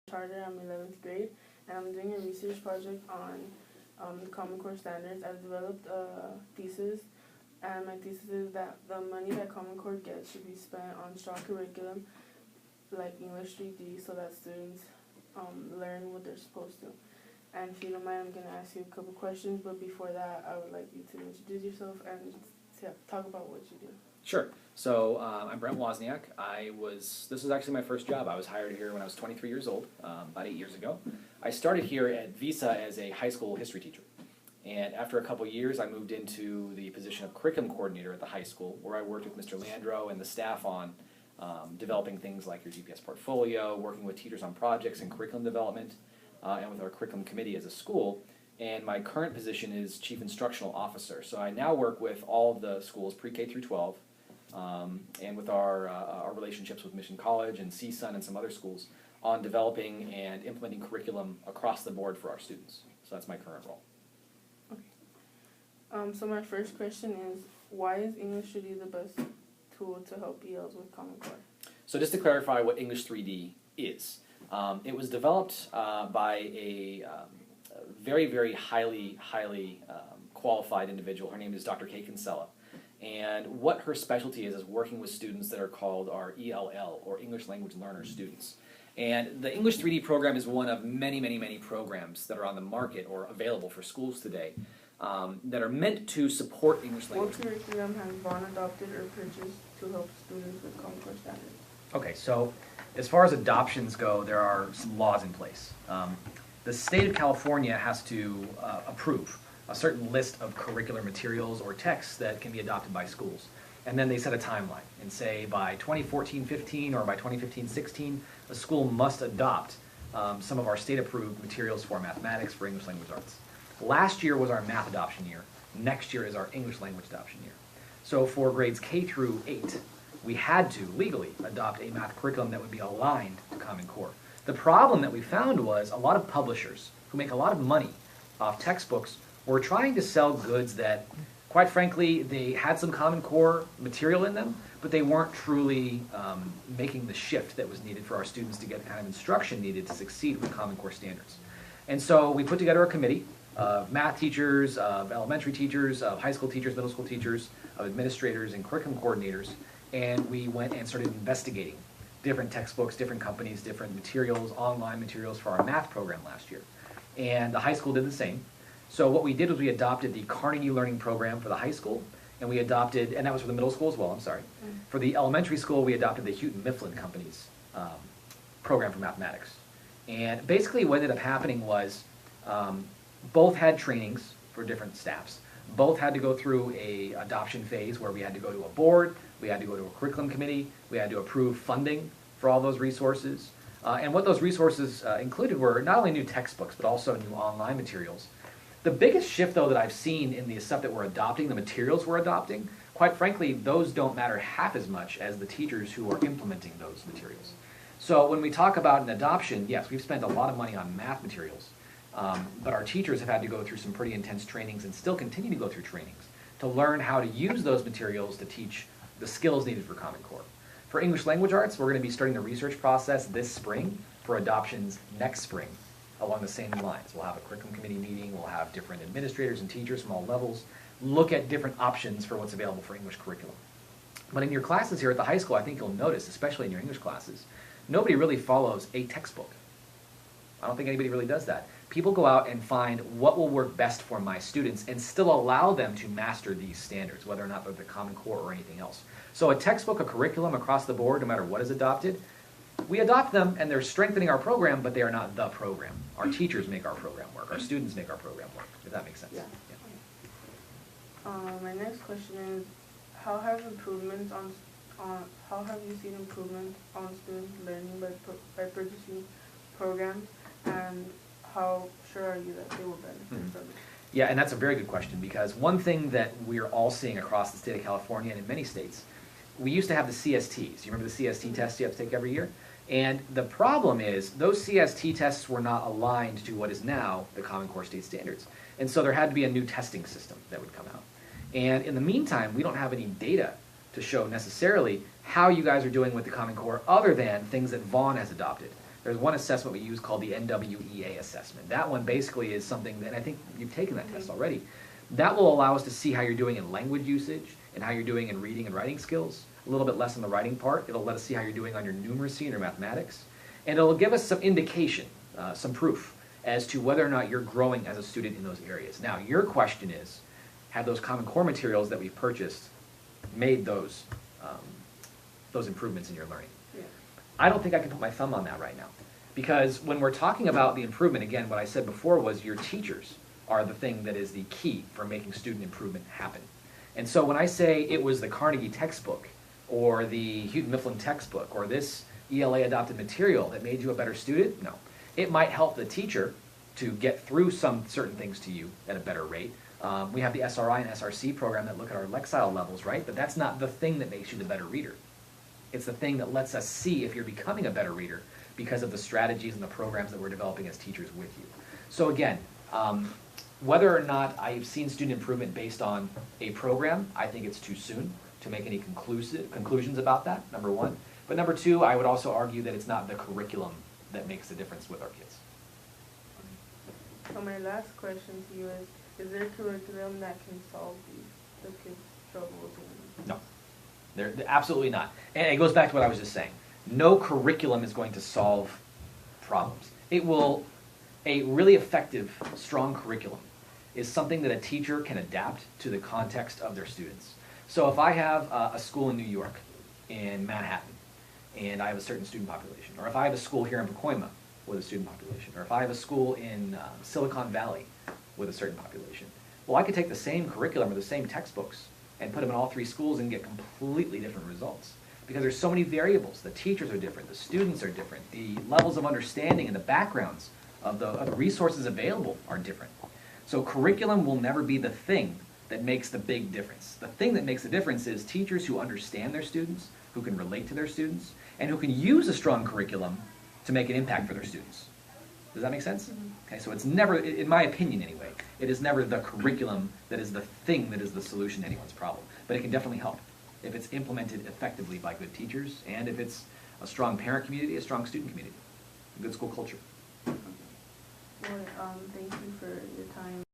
Charter. I'm 11th grade, and I'm doing a research project on the Common Core standards. I've developed a thesis, and my thesis is that the money that Common Core gets should be spent on strong curriculum like English 3D so that students learn what they're supposed to. And if you don't mind, I'm going to ask you a couple questions, but before that, I would like you to introduce yourself and talk about what you do. Sure. So I'm Brent Wozniak. This was actually my first job. I was hired here when I was 23 years old, about 8 years ago. I started here at Visa as a high school history teacher. And after a couple years, I moved into the position of curriculum coordinator at the high school, where I worked with Mr. Landro and the staff on developing things like your GPS portfolio, working with teachers on projects and curriculum development, and with our curriculum committee as a school. And my current position is Chief Instructional Officer. So I now work with all of the schools, pre-K through 12, and with our relationships with Mission College and CSUN and some other schools on developing and implementing curriculum across the board for our students. So that's my current role. Okay. So my first question is, why is English 3D the best tool to help ELs with Common Core? So just to clarify what English 3D is, it was developed by a very, very highly qualified individual. Her name is Dr. Kay Kinsella. And what her specialty is working with students that are called our ELL, or English Language Learner students. And the English 3D program is one of many, many, many programs that are on the market or available for schools today that are meant to support English language. What curriculum has Vaughn adopted or purchased to help students with Common Core standards? Okay, so as far as adoptions go, there are some laws in place. The state of California has to approve a certain list of curricular materials or texts that can be adopted by schools. And then they set a timeline and say by 2014-15 or by 2015-16, a school must adopt some of our state-approved materials for mathematics, for English language arts. Last year was our math adoption year. Next year is our English language adoption year. So for grades K through 8, we had to legally adopt a math curriculum that would be aligned to Common Core. The problem that we found was a lot of publishers who make a lot of money off textbooks were trying to sell goods that, quite frankly, they had some Common Core material in them, but they weren't truly making the shift that was needed for our students to get the kind of instruction needed to succeed with Common Core standards. And so we put together a committee of math teachers, of elementary teachers, of high school teachers, middle school teachers, of administrators and curriculum coordinators, and we went and started investigating different textbooks, different companies, different materials, online materials for our math program last year. And the high school did the same. So what we did was we adopted the Carnegie Learning Program for the high school, and we adopted, and that was for the middle school as well, I'm sorry. For the elementary school, we adopted the Houghton Mifflin Company's program for mathematics. And basically what ended up happening was both had trainings for different staffs. Both had to go through a adoption phase where we had to go to a board, we had to go to a curriculum committee, we had to approve funding for all those resources. And what those resources included were not only new textbooks, but also new online materials. The biggest shift, though, that I've seen in the stuff that we're adopting, the materials we're adopting, quite frankly, those don't matter half as much as the teachers who are implementing those materials. So when we talk about an adoption, yes, we've spent a lot of money on math materials, but our teachers have had to go through some pretty intense trainings and still continue to go through trainings to learn how to use those materials to teach the skills needed for Common Core. For English Language Arts, we're going to be starting the research process this spring for adoptions next spring along the same lines. We'll have a curriculum committee meeting, we'll have different administrators and teachers from all levels look at different options for what's available for English curriculum. But in your classes here at the high school, I think you'll notice, especially in your English classes, nobody really follows a textbook. I don't think anybody really does that. People go out and find what will work best for my students and still allow them to master these standards, whether or not they're the Common Core or anything else. So a textbook, a curriculum across the board, no matter what is adopted, we adopt them and they're strengthening our program, but they are not the program. Our teachers make our program work. Our students make our program work, if that makes sense. Yeah. My next question is, how have you seen improvements on students learning by purchasing programs, and how sure are you that they will benefit from it? Yeah, and that's a very good question, because one thing that we're all seeing across the state of California and in many states, we used to have the CSTs. You remember the CST tests you have to take every year? And the problem is those CST tests were not aligned to what is now the Common Core state standards. And so there had to be a new testing system that would come out. And in the meantime, we don't have any data to show necessarily how you guys are doing with the Common Core other than things that Vaughn has adopted. there's one assessment we use called the NWEA assessment. That one basically is something that, and I think you've taken that test already, that will allow us to see how you're doing in language usage and how you're doing in reading and writing skills. A little bit less on the writing part. It'll let us see how you're doing on your numeracy and your mathematics. And it'll give us some indication, some proof, as to whether or not you're growing as a student in those areas. Now, your question is, have those Common Core materials that we've purchased made those improvements in your learning? Yeah. I don't think I can put my thumb on that right now. Because when we're talking about the improvement, again, what I said before was your teachers are the thing that is the key for making student improvement happen. And so when I say it was the Carnegie textbook or the Houghton Mifflin textbook or this ELA adopted material that made you a better student, no. It might help the teacher to get through some certain things to you at a better rate. We have the SRI and SRC program that look at our Lexile levels, right? But that's not the thing that makes you the better reader. It's the thing that lets us see if you're becoming a better reader because of the strategies and the programs that we're developing as teachers with you. So again, whether or not I've seen student improvement based on a program, I think it's too soon to make any conclusions about that, number one. But number two, I would also argue that it's not the curriculum that makes the difference with our kids. So my last question to you is there a curriculum that can solve the kids' troubles? No, they're absolutely not. And it goes back to what I was just saying. No curriculum is going to solve problems. A really effective, strong curriculum is something that a teacher can adapt to the context of their students. So if I have a school in New York, in Manhattan, and I have a certain student population, or if I have a school here in Pacoima with a student population, or if I have a school in Silicon Valley with a certain population, well, I could take the same curriculum or the same textbooks and put them in all three schools and get completely different results. Because there's so many variables. The teachers are different, the students are different, the levels of understanding and the backgrounds of the resources available are different. So curriculum will never be the thing that makes the big difference. The thing that makes the difference is teachers who understand their students, who can relate to their students, and who can use a strong curriculum to make an impact for their students. Does that make sense? Mm-hmm. Okay, so it's never, in my opinion anyway, it is never the curriculum that is the thing that is the solution to anyone's problem. But it can definitely help if it's implemented effectively by good teachers and if it's a strong parent community, a strong student community, a good school culture. Well, thank you for your time.